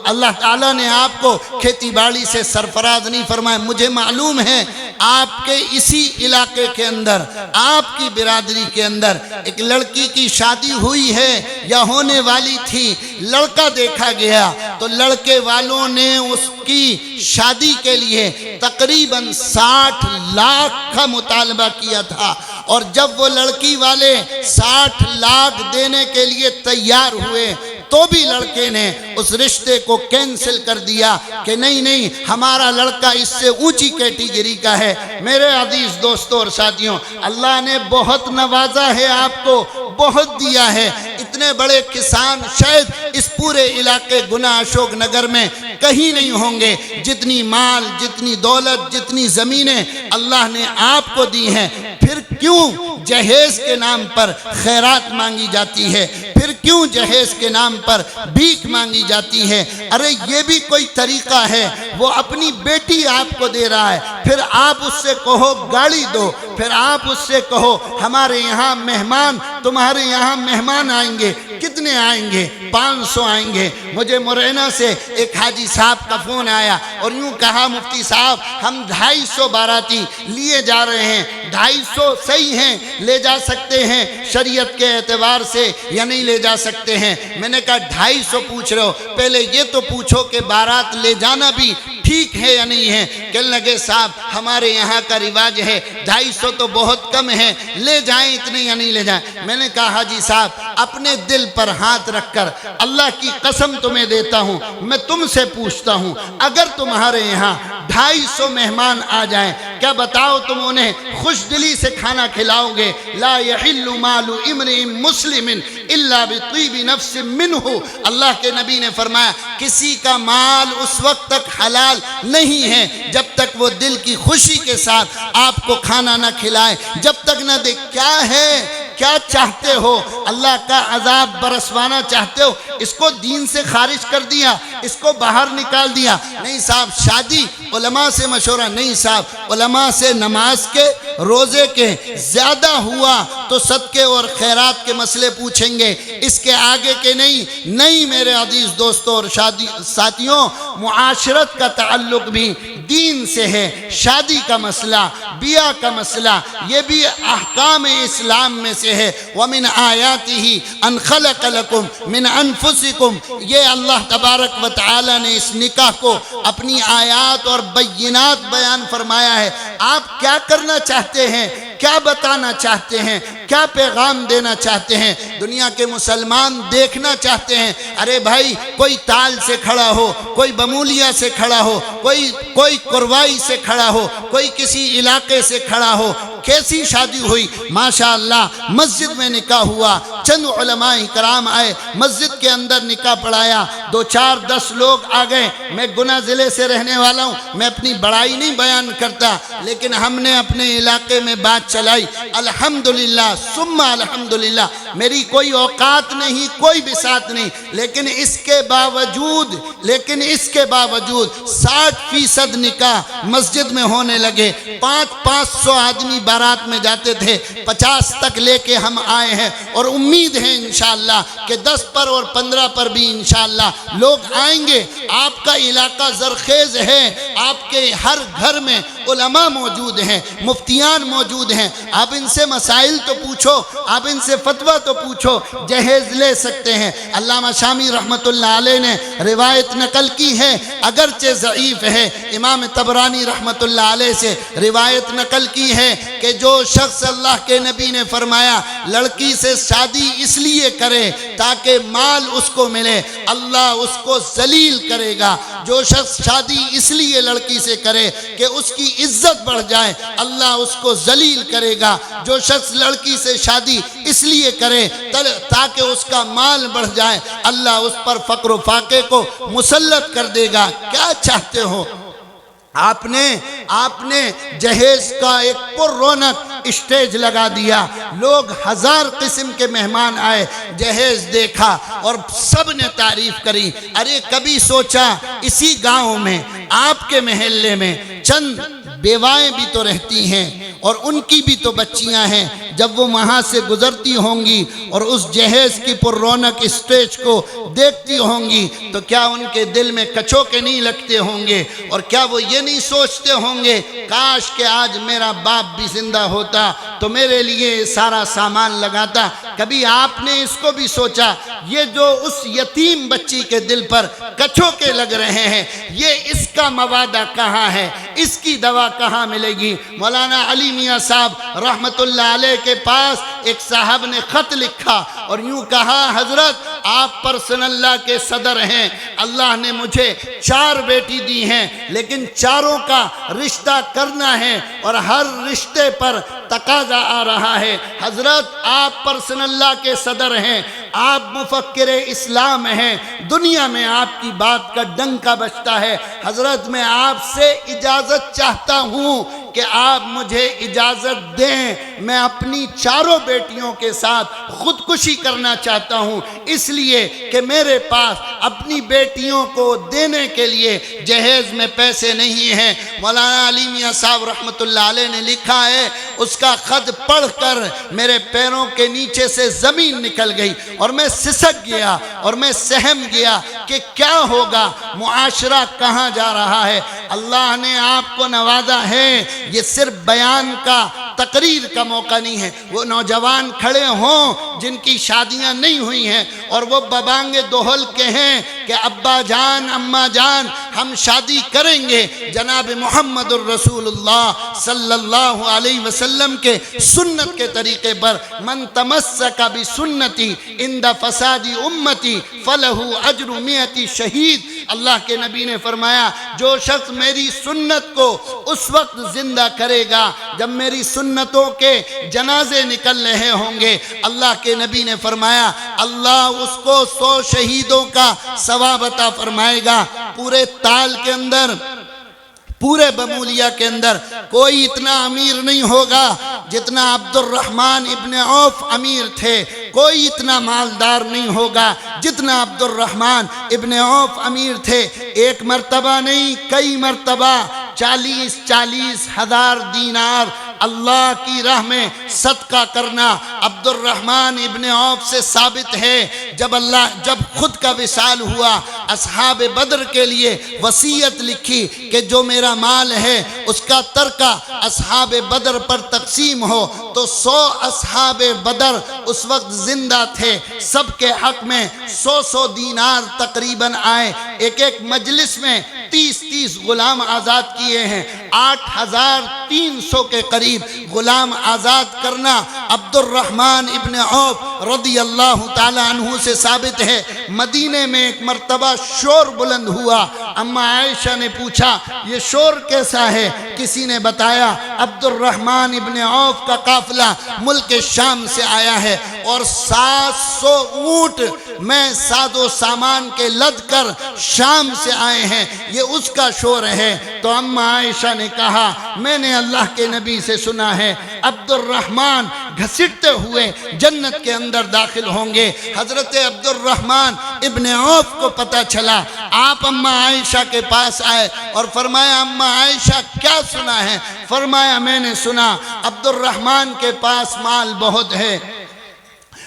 اللہ تعالیٰ نے آپ کو کھیتی باڑی سے سرفراز نہیں فرمایا؟ مجھے معلوم ہے آپ کے اسی علاقے کے اندر، آپ کی برادری کے اندر ایک لڑکی کی شادی ہوئی ہے یا ہونے والی تھی، لڑکا دیکھا گیا تو لڑکے والوں نے اس کی شادی کے لیے تقریباً 60 لاکھ کا مطالبہ کیا تھا، اور جب وہ لڑکی والے 60 لاکھ دینے کے لیے تیار ہوئے تو بھی لڑکے نے اس رشتے کو کینسل کر دیا کہ نہیں ہمارا لڑکا اس سے اونچی کیٹیگری کا ہے۔ میرے عزیز دوستوں اور ساتھیوں، اللہ نے بہت نوازا ہے، آپ کو بہت دیا ہے۔ اتنے بڑے کسان شاید اس پورے علاقے گنا اشوک نگر میں کہیں نہیں ہوں گے، جتنی مال، جتنی دولت، جتنی زمینیں اللہ نے آپ کو دی ہیں۔ پھر کیوں جہیز کے نام پر خیرات مانگی جاتی ہے؟ پھر کیوں جہیز کے نام پر بھیک مانگی جاتی ہے؟ ارے یہ بھی کوئی طریقہ ہے؟ وہ اپنی بیٹی آپ کو دے رہا ہے، پھر آپ اس سے کہو گاڑی دو، پھر آپ اس سے کہو ہمارے یہاں مہمان، تمہارے یہاں مہمان آئیں گے۔ کتنے آئیں گے؟ 500 آئیں گے۔ مجھے مرینہ سے ایک حاجی صاحب کا فون آیا اور یوں کہا مفتی صاحب ہم 250 باراتی لیے جا رہے ہیں۔ 250 صحیح ہیں، لے جا سکتے ہیں شریعت کے اعتبار سے یا نہیں لے جا سکتے ہیں؟ میں نے کہا 250 پوچھ رہے ہو، پہلے یہ تو پوچھو کہ بارات لے جانا بھی ٹھیک ہے یا نہیں ہے؟ کہنے لگے صاحب ہمارے یہاں کا رواج ہے 250 تو بہت کم ہے، لے جائیں اتنے یا نہیں لے جائیں؟ میں نے کہا حاجی صاحب اپنے دل پر ہاتھ رکھ کر اللہ کی قسم تمہیں دیتا ہوں، میں تم سے پوچھتا ہوں اگر تمہارے یہاں 250 مہمان آ جائیں، کیا بتاؤ تم انہیں خوش دلی سے کھانا کھلاؤ گے؟ لا يحل مال امرئ مسلم الا بطیب نفس منہ، اللہ کے نبی نے فرمایا کسی کا مال اس وقت تک حلال نہیں ہے جب تک وہ دل کی خوشی کے ساتھ آپ کو کھانا نہ کھلائے، جب تک نہ دے۔ کیا ہے؟ کیا چاہتے ہو؟ اللہ کا عذاب برسوانا چاہتے ہو؟ اس کو دین سے خارج کر دیا، اس کو باہر نکال دیا۔ نہیں صاحب شادی علماء سے مشورہ، نہیں صاحب علماء سے نماز کے روزے کے، زیادہ ہوا تو صدقے اور خیرات کے مسئلے پوچھیں گے، اس کے آگے کے نہیں میرے عزیز دوستوں اور ساتھیوں، معاشرت کا تعلق بھی دین سے ہے۔ شادی کا مسئلہ، بیاہ کا مسئلہ، یہ بھی احکام اسلام میں سے ہے۔ وَمِنْ آیَاتِهِ أَنْ خَلَقَ لَكُمْ مِنْ أَنفُسِكُمْ، یہ اللہ تبارک و تعالی نے اس نکاح کو اپنی آیات اور بینات بیان فرمایا ہے۔ آپ کیا کرنا چاہتے ہیں؟ کیا بتانا چاہتے ہیں؟ کیا پیغام دینا چاہتے ہیں؟ دنیا کے مسلمان دیکھنا چاہتے ہیں ارے بھائی کوئی تال سے کھڑا ہو، کوئی بمولیا سے کھڑا ہو، کوئی کروائی سے کھڑا ہو، کوئی کسی علاقے سے کھڑا ہو، کیسی شادی ہوئی، ماشاءاللہ مسجد میں نکاح ہوا، چند علماء کرام آئے، مسجد کے اندر نکاح پڑھایا، 2 4 10 لوگ آ گئے۔ میں گنا ضلع سے رہنے والا ہوں، میں اپنی بڑائی نہیں بیان کرتا، لیکن ہم نے اپنے علاقے میں بات چلائی، الحمدللہ ثم الحمدللہ، میری کوئی اوقات نہیں، کوئی بساط نہیں، لیکن اس کے باوجود 60% نکاح مسجد میں ہونے لگے۔ 500 آدمی بارات میں جاتے تھے، 50 تک لے کے ہم آئے ہیں، اور امید ہے انشاءاللہ کہ 10 پر اور 15 پر بھی انشاءاللہ لوگ آئیں گے۔ آپ کا علاقہ زرخیز ہے، آپ کے ہر گھر میں علماء موجود ہیں، مفتیان موجود ہیں، آپ ان سے مسائل تو پوچھو، آپ ان سے فتویٰ تو پوچھو، جہیز لے سکتے ہیں۔ علامہ شامی رحمت اللہ علیہ نے روایت نقل کی ہے، اگرچہ ضعیف ہے، امام طبرانی رحمت اللہ علیہ سے روایت نقل کی ہے کہ جو شخص اللہ کے نبی نے فرمایا لڑکی سے شادی اس لیے کرے تاکہ مال اس کو ملے، اللہ اس کو ذلیل کرے گا۔ جو شخص شادی اس لیے لڑکی سے کرے کہ اس کی عزت بڑھ جائے، اللہ اس کو ذلیل کرے گا۔ جو شخص لڑکی سے شادی اس لیے کرے تاکہ اس کا مال بڑھ جائے، اللہ اس پر فقر و فاقے کو مسلط کر دے گا۔ کیا چاہتے ہو؟ آپ نے جہیز کا ایک پر رونق اسٹیج لگا دیا، لوگ 1000 قسم کے مہمان آئے، جہیز دیکھا اور سب نے تعریف کری۔ ارے کبھی سوچا اسی گاؤں میں، آپ کے محلے میں چند بیوائیں بھی تو رہتی ہیں اور ان کی بھی تو بچیاں ہیں، جب وہ وہاں سے گزرتی ہوں گی اور اس جہیز کی پر رونق اسٹیج کو دیکھتی ہوں گی تو کیا ان کے دل میں کچوکے نہیں لگتے ہوں گے؟ اور کیا وہ یہ نہیں سوچتے ہوں گے کاش کہ آج میرا باپ بھی زندہ ہوتا تو میرے لیے سارا سامان لگاتا؟ کبھی آپ نے اس کو بھی سوچا یہ جو اس یتیم بچی کے دل پر کچوکے لگ رہے ہیں یہ اس کا موادہ کہاں ہے؟ اس کی دوا کہاں ملے گی؟ مولانا علی میاں صاحب رحمت اللہ علیہ کے پاس ایک صاحب نے خط لکھا اور یوں کہا حضرت آپ پرسن اللہ کے صدر ہیں، اللہ نے مجھے 4 بیٹی دی ہیں لیکن چاروں کا رشتہ کرنا ہے اور ہر رشتے پر تقاضا آ رہا ہے۔ حضرت آپ پرسن اللہ کے صدر ہیں، آپ مفکر اسلام ہیں، دنیا میں آپ کی بات کا ڈنکا بجتا ہے۔ حضرت میں آپ سے اجازت چاہتا ہوں کہ آپ مجھے اجازت دیں، میں اپنی 4 بیٹیوں کے ساتھ خودکشی کرنا چاہتا ہوں، اس لیے کہ میرے پاس اپنی بیٹیوں کو دینے کے لیے جہیز میں پیسے نہیں ہیں۔ مولانا علی میاں صاحب رحمت اللہ علیہ نے لکھا ہے، اس کا خط پڑھ کر میرے پیروں کے نیچے سے زمین نکل گئی اور میں سسک گیا اور میں سہم گیا کہ کیا ہوگا، معاشرہ کہاں جا رہا ہے۔ اللہ نے آپ کو نوازا ہے، یہ صرف بیان کا تقریر کا موقع نہیں ہے۔ وہ نوجوان کھڑے ہوں جن کی شادیاں نہیں ہوئی ہیں اور وہ ببانگ دوہل کے ہیں کہ ابا جان اماں جان ہم شادی کریں گے جناب محمد الرسول اللہ صلی اللہ علیہ وسلم کے سنت کے طریقے پر، من تمسک بسنتی عند فساد امتی فلہ اجر 100 شہید۔ اللہ کے نبی نے فرمایا جو شخص میری سنت کو اس وقت زندہ کرے گا جب میری سنتوں کے جنازے نکل رہے ہوں گے، اللہ کے نبی نے فرمایا اللہ اس کو 100 شہیدوں کا ثواب عطا فرمائے گا۔ پورے تال کے اندر، پورے بمولیہ کے اندر کوئی اتنا امیر نہیں ہوگا جتنا عبد الرحمن ابن عوف امیر تھے، کوئی اتنا مالدار نہیں ہوگا جتنا عبد الرحمن ابن عوف امیر تھے۔ ایک مرتبہ نہیں کئی مرتبہ 40 ہزار دینار اللہ کی راہ میں صدقہ کرنا عبد الرحمن ابن عوف سے ثابت ہے۔ جب خود کا وصال ہوا، اصحاب بدر کے لیے وصیت لکھی کہ جو میرا مال ہے اس کا ترکہ اصحاب بدر پر تقسیم ہو، تو 100 اصحاب بدر اس وقت زندہ تھے، سب کے حق میں 100 دینار تقریباً آئے۔ ایک مجلس میں 30 غلام آزاد کیے ہیں، 8300 کے قریب غلام آزاد کرنا عبد الرحمن ابن عوف رضی اللہ تعالی عنہ سے ثابت ہے۔ مدینے میں ایک مرتبہ شور بلند ہوا، اما عائشہ نے پوچھا یہ شور کیسا ہے؟ کسی نے بتایا عبد الرحمن ابن عوف کا قافلہ ملک شام سے آیا ہے اور 700 اونٹ میں ساز و سامان کے لد کر شام سے آئے ہیں، یہ اس کا شور ہے۔ تو اما عائشہ نے کہا میں نے اللہ کے نبی سے سنا ہے عبد الرحمن گھسٹتے ہوئے جنت کے اندر داخل ہوں گے۔ حضرت عبد الرحمن ابن عوف کو پتہ چلا، آپ اما عائشہ کے پاس آئے اور فرمایا اما عائشہ کیا سنا ہے؟ فرمایا میں نے سنا عبد الرحمن کے پاس مال بہت ہے،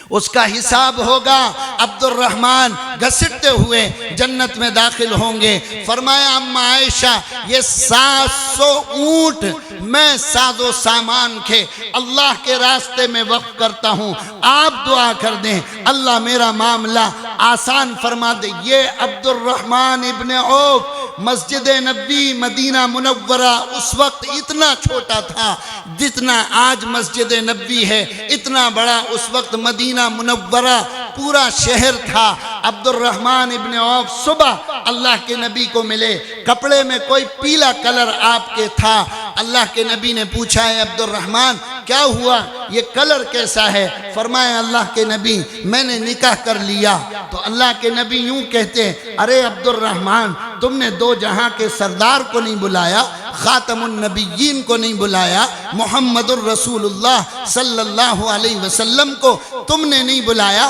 اس کا حساب ہوگا، عبد الرحمن گھسٹتے ہوئے جنت میں داخل ہوں گے۔ فرمایا اما عائشہ یہ 700 اونٹ میں ساز و سامان کے اللہ کے راستے میں وقف کرتا ہوں، آپ دعا کر دیں اللہ میرا معاملہ آسان فرما دے۔ یہ عبد الرحمن ابن عوف مسجد نبوی مدینہ منورہ اس وقت اتنا چھوٹا تھا جتنا آج مسجد نبوی ہے، اتنا بڑا اس وقت مدینہ منورہ پورا شہر تھا۔ عبد الرحمن ابن عوف صبح اللہ کے نبی کو ملے، کپڑے میں کوئی پیلا کلر آپ کے تھا۔ اللہ کے نبی نے پوچھا ہے عبد الرحمن کیا ہوا، یہ کلر کیسا ہے؟ فرمایا اللہ کے نبی میں نے نکاح کر لیا۔ تو اللہ کے نبی یوں کہتے ارے عبد الرحمن تم نے 2 جہاں کے سردار کو نہیں بلایا، خاتم النبیین کو نہیں بلایا، محمد الرسول اللہ صلی اللہ علیہ وسلم کو تم نے نہیں بلایا،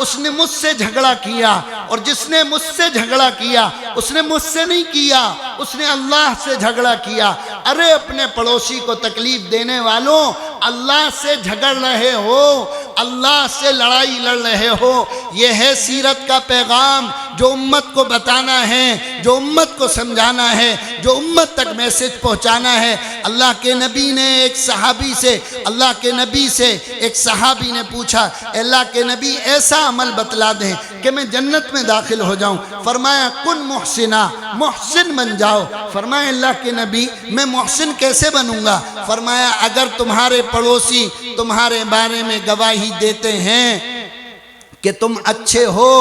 اس نے مجھ سے جھگڑا کیا، اور جس نے مجھ سے جھگڑا کیا اس نے مجھ سے نہیں کیا، اس نے اللہ سے جھگڑا کیا۔ ارے اپنے پڑوسی کو تکلیف دینے والوں، اللہ سے جھگڑ رہے ہو، اللہ سے لڑائی لڑ رہے ہو۔ یہ ہے سیرت کا پیغام جو امت کو بتانا ہے، جو امت کو سمجھانا ہے، جو امت تک میسج پہنچانا ہے۔ اللہ کے نبی نے ایک صحابی سے، اللہ کے نبی سے ایک صحابی نے پوچھا، اے اللہ کے نبی ایسا عمل بتلا دیں کہ میں جنت میں داخل ہو جاؤں۔ فرمایا کن محسنا، محسن بن جاؤ۔ فرمایا اللہ کے نبی میں محسن کیسے بنوں گا؟ فرمایا اگر تمہارے پڑوسی تمہارے بارے میں گواہی دیتے ہیں کہ تم اچھے ہو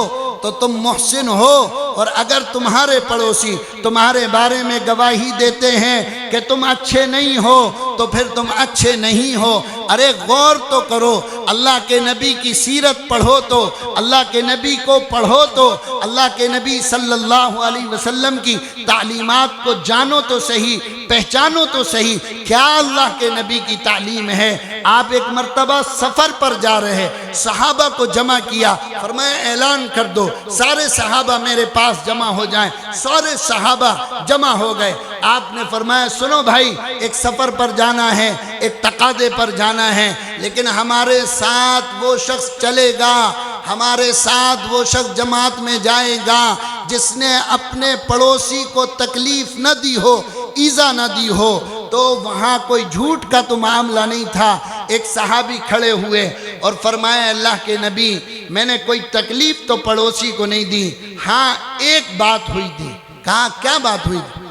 تو تم محسن ہو، اور اگر تمہارے پڑوسی تمہارے بارے میں گواہی دیتے ہیں کہ تم اچھے نہیں ہو تو پھر تم اچھے نہیں ہو۔ ارے غور تو کرو، اللہ کے نبی کی سیرت پڑھو تو، اللہ کے نبی کو پڑھو تو، اللہ کے نبی صلی اللہ علیہ وسلم کی تعلیمات کو جانو تو صحیح، پہچانو تو صحیح، کیا اللہ کے نبی کی تعلیم ہے۔ آپ ایک مرتبہ سفر پر جا رہے، صحابہ کو جمع کیا، فرمایا اعلان کر دو سارے صحابہ میرے پاس جمع ہو جائیں۔ سارے صحابہ جمع ہو گئے۔ آپ نے فرمایا سنو بھائی، ایک سفر پر جانا ہے، ایک تقاضے پر جانا ہے، لیکن ہمارے ساتھ وہ شخص چلے گا، ہمارے ساتھ وہ شخص جماعت میں جائے گا جس نے اپنے پڑوسی کو تکلیف نہ دی ہو، ایذا نہ دی ہو۔ تو وہاں کوئی جھوٹ کا تو معاملہ نہیں تھا۔ ایک صحابی کھڑے ہوئے اور فرمایا اللہ کے نبی میں نے کوئی تکلیف تو پڑوسی کو نہیں دی، ہاں ایک بات ہوئی تھی۔ کہا کیا بات ہوئی تھی؟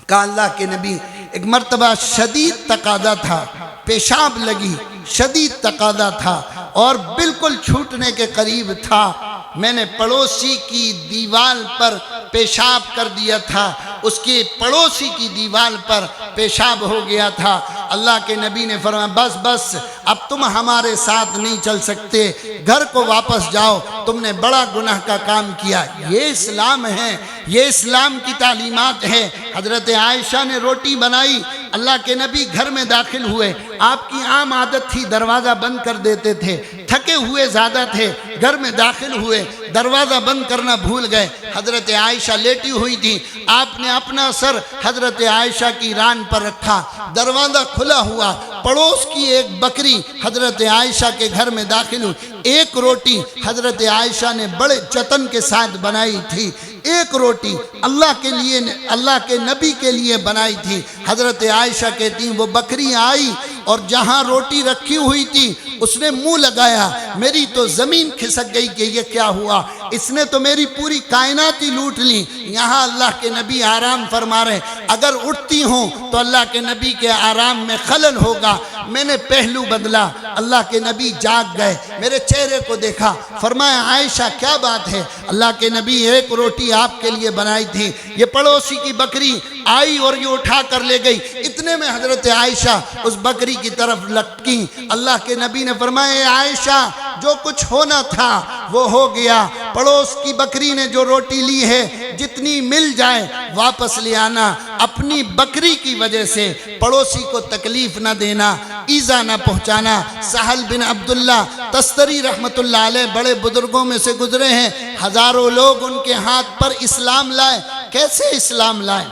کہا اللہ کے نبی ایک مرتبہ شدید تقاضا تھا، پیشاب لگی، شدید تقاضا تھا اور بالکل چھوٹنے کے قریب تھا، میں نے پڑوسی کی دیوال پر پیشاب کر دیا تھا، اس کی پڑوسی کی دیوال پر پیشاب ہو گیا تھا۔ اللہ کے نبی نے فرمایا بس بس اب تم ہمارے ساتھ نہیں چل سکتے، گھر کو واپس جاؤ، تم نے بڑا گناہ کا کام کیا۔ یہ اسلام ہے، یہ اسلام کی تعلیمات ہے۔ حضرت عائشہ نے روٹی بنائی، اللہ کے نبی گھر میں داخل ہوئے، آپ کی عام عادت تھی دروازہ بند کر دیتے تھے، تھکے ہوئے زیادہ تھے، گھر میں داخل ہوئے دروازہ بند کرنا بھول گئے۔ حضرت عائشہ لیٹی ہوئی تھی، آپ نے اپنا سر حضرت عائشہ کی ران پر رکھا، دروازہ کھلا ہوا، پڑوس کی ایک بکری حضرت عائشہ کے گھر میں داخل ہوئی۔ ایک روٹی حضرت عائشہ نے بڑے جتن کے ساتھ بنائی تھی، ایک روٹی اللہ کے لیے، اللہ کے نبی کے لیے بنائی تھی۔ حضرت عائشہ کہتی ہیں وہ بکری آئی اور جہاں روٹی رکھی ہوئی تھی اس نے منہ لگایا، میری تو زمین کھسک گئی کہ یہ کیا ہوا، اس نے تو میری پوری کائنات ہی لوٹ لی۔ یہاں اللہ کے نبی آرام فرما رہے، اگر اٹھتی ہوں تو اللہ کے نبی کے آرام میں خلل ہوگا۔ میں نے پہلو بدلا، اللہ کے نبی جاگ گئے، میرے چہرے کو دیکھا، فرمایا عائشہ کیا بات ہے؟ اللہ کے نبی ایک روٹی آپ کے لیے بنائی تھی، یہ پڑوسی کی بکری آئی اور یہ اٹھا کر لے گئی۔ اتنے میں حضرت عائشہ اس بکری کی طرف لپکی، اللہ کے نبی نے فرمایا اے عائشہ جو کچھ ہونا تھا وہ ہو گیا، پڑوس کی بکری نے جو روٹی لی ہے جتنی مل جائے واپس لے آنا، اپنی بکری کی وجہ سے پڑوسی کو تکلیف نہ دینا، ایذا نہ پہنچانا۔ سہل بن عبداللہ تستری رحمت اللہ علیہ بڑے بزرگوں میں سے گزرے ہیں، ہزاروں لوگ ان کے ہاتھ پر اسلام لائے۔ کیسے اسلام لائے؟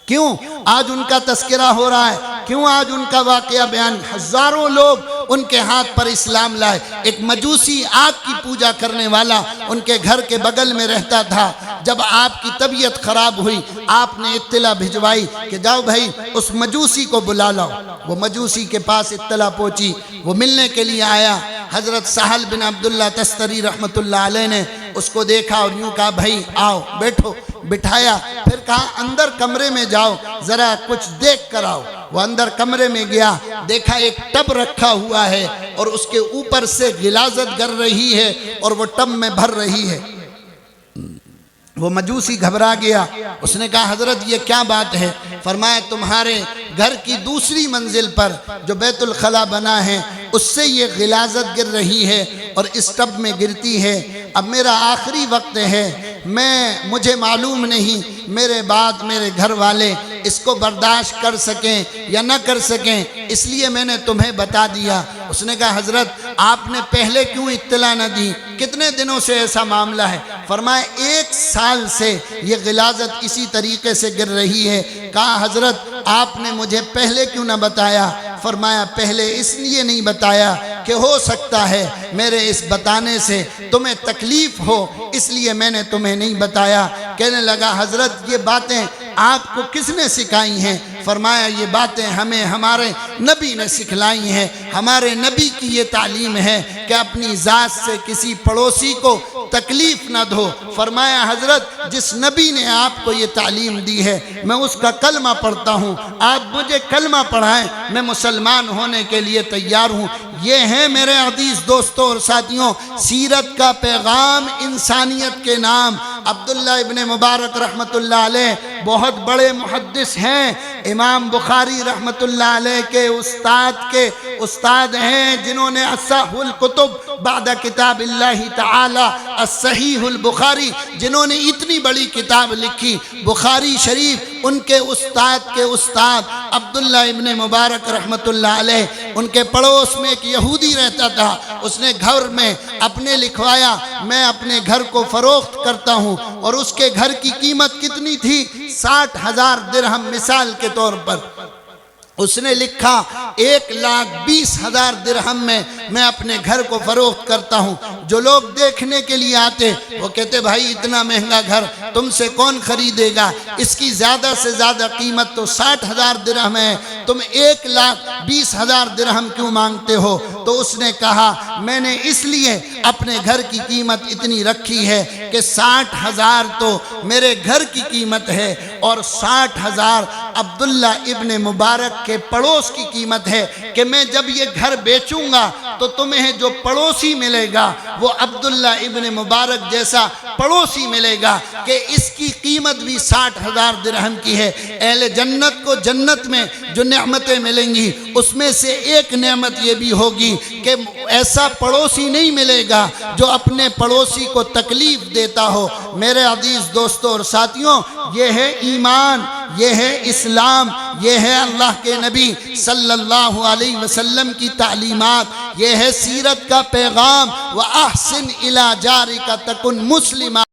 کیوں آج ان کا تذکرہ ہو رہا ہے؟ کیوں آج ان کا واقعہ بیان؟ ہزاروں لوگ ان کے ہاتھ پر اسلام لائے۔ ایک مجوسی آگ کی پوجا کرنے والا ان کے گھر کے بغل میں رہتا تھا۔ جب آپ کی طبیعت خراب ہوئی آپ نے اطلاع بھجوائی کہ جاؤ بھائی اس مجوسی کو بلا لاؤ۔ وہ مجوسی کے پاس اطلاع پہنچی، وہ ملنے کے لیے آیا۔ حضرت سہل بن عبداللہ تستری رحمت اللہ علیہ نے اس کو دیکھا اور یوں کہا بھائی آؤ بیٹھو، بٹھایا، پھر کہا اندر کمرے میں جاؤ ذرا کچھ دیکھ کر آؤ۔ وہ اندر کمرے میں گیا، دیکھا ایک ٹب رکھا ہوا ہے اور اس کے اوپر سے غلاظت گر رہی ہے اور وہ ٹب میں بھر رہی ہے۔ وہ مجوسی گھبرا گیا، اس نے کہا حضرت یہ کیا بات ہے؟ فرمایا تمہارے گھر کی دوسری منزل پر جو بیت الخلا بنا ہے اس سے یہ غلاظت گر رہی ہے اور اس ٹب میں گرتی ہے۔ اب میرا آخری وقت ہے، مجھے معلوم نہیں میرے بعد میرے گھر والے اس کو برداشت کر سکیں یا نہ کر سکیں، اس لیے میں نے تمہیں بتا دیا۔ اس نے کہا حضرت آپ نے پہلے کیوں اطلاع نہ دی؟ کتنے دنوں سے ایسا معاملہ ہے؟ فرمایا 1 سال سے یہ غلاظت اسی طریقے سے گر رہی ہے۔ کہا حضرت آپ نے مجھے پہلے کیوں نہ بتایا؟ فرمایا پہلے اس لیے نہیں بتایا کہ ہو سکتا ہے میرے اس بتانے سے تمہیں تکلیف ہو، اس لیے میں نے تمہیں نہیں بتایا۔ کہنے لگا حضرت یہ باتیں آپ کو کس نے سکھائی ہیں؟ فرمایا یہ باتیں ہمیں ہمارے نبی نے سکھلائی ہیں، ہمارے نبی کی یہ تعلیم ہے کہ اپنی ذات سے کسی پڑوسی کو تکلیف نہ دو۔ فرمایا حضرت جس نبی نے آپ کو یہ تعلیم دی ہے میں اس کا کلمہ پڑھتا ہوں، آپ مجھے کلمہ پڑھائیں، میں مسلمان ہونے کے لیے تیار ہوں۔ یہ ہیں میرے عزیز دوستوں اور ساتھیوں سیرت کا پیغام انسانیت کے نام۔ عبداللہ ابن مبارک رحمت اللہ علیہ بہت بڑے محدث ہیں، امام بخاری رحمت اللہ علیہ کے استاد ہیں، جنہوں نے اصح الکتب بعد کتاب اللہ تعالی الصحیح البخاری، جنہوں نے اتنی بڑی کتاب لکھی بخاری شریف، ان کے استاد عبداللہ ابن مبارک رحمت اللہ علیہ، ان کے پڑوس میں ایک یہودی رہتا تھا، اس نے گھر میں اپنے لکھوایا میں اپنے گھر کو فروخت کرتا ہوں، اور اس کے گھر کی قیمت کتنی تھی؟ 60,000 درہم مثال کے طور پر۔ اس نے لکھا 1,20,000 درہم میں اپنے گھر کو فروخت کرتا ہوں۔ جو لوگ دیکھنے کے لیے آتے وہ کہتے بھائی اتنا مہنگا گھر تم سے کون خریدے گا، اس کی زیادہ سے زیادہ قیمت تو 60,000 درہم ہے، تم 1,20,000 درہم کیوں مانگتے ہو؟ تو اس نے کہا میں نے اس لیے اپنے گھر کی قیمت اتنی رکھی ہے کہ 60,000 تو میرے گھر کی قیمت ہے اور 60,000 عبداللہ ابن مبارک کے پڑوس کی قیمت ہے، کہ میں جب یہ گھر بیچوں گا تو تمہیں جو پڑوسی ملے گا وہ عبداللہ ابن مبارک جیسا پڑوسی ملے گا کہ اس کی قیمت بھی 60,000 درہم کی ہے۔ اہل جنت کو جنت میں جو نعمتیں ملیں گی اس میں سے ایک نعمت یہ بھی ہوگی کہ ایسا پڑوسی نہیں ملے گا جو اپنے پڑوسی کو تکلیف دیتا ہو۔ میرے عزیز دوستوں اور ساتھیوں یہ ہے ایمان، یہ ہے اسلام، یہ ہے اللہ کے نبی صلی اللہ علیہ وسلم کی تعلیمات، یہ ہے سیرت کا پیغام۔ وَأَحْسِنْ إِلَى جَارِكَ تَكُنْ مُسْلِمًا۔